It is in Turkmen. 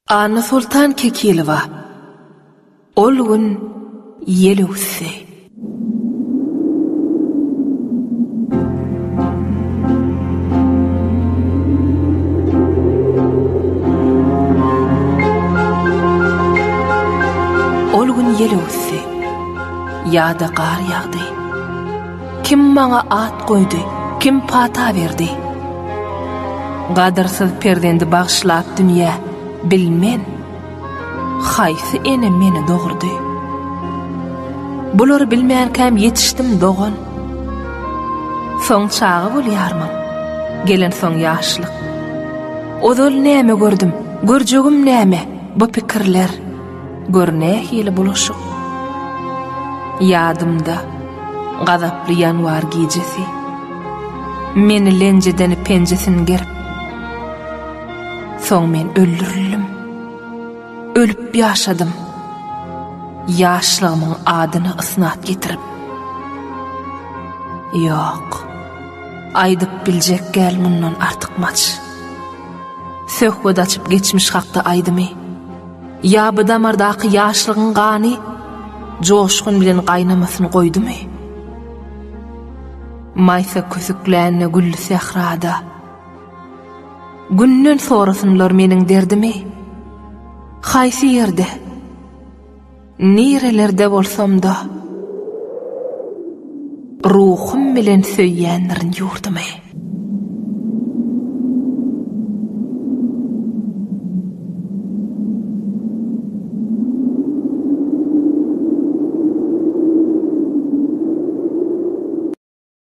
Ana Sultan Kekilova. Ol gün yel ötse. Ol gün yel ötse. Ýa-da gar ýagdy. Kim maňa at goýdy, kim pata berdi. Gadyrsyz perdendi bagşlap dünýä bilmen. Haýsy ene meni dogurdy. Bular bilmänkäm ýetişdim dogan. Soň çagy bolýarmyň. Gelen soň ýaşlyk. Ozal näme gördüm, görjegim näme? Bu pikirler görnä hili buluşyk. Ýadymda gazaply ýanwar gijesi. Meni lenjeden penjesin gerip. Soň men öldürildim. Ölüp ýaşadym. Ýaşlygymyň adyny ysnat getirip. Ýok. Aýdyp biljek gel mundan artyk maç. Söhbet açyp geçmiş hakda aýdymy. Ýa bu damardaky ýaşlygyň gany joşgun bilen gaýnamasyny goýdumy? Maýsa küsükläne güllü sahrada. Günnen sorasynlar meniň derdimi? Haýsy ýerde? Nerelerde bolsam da ruhum bilen söýýänlerin ýurdumy?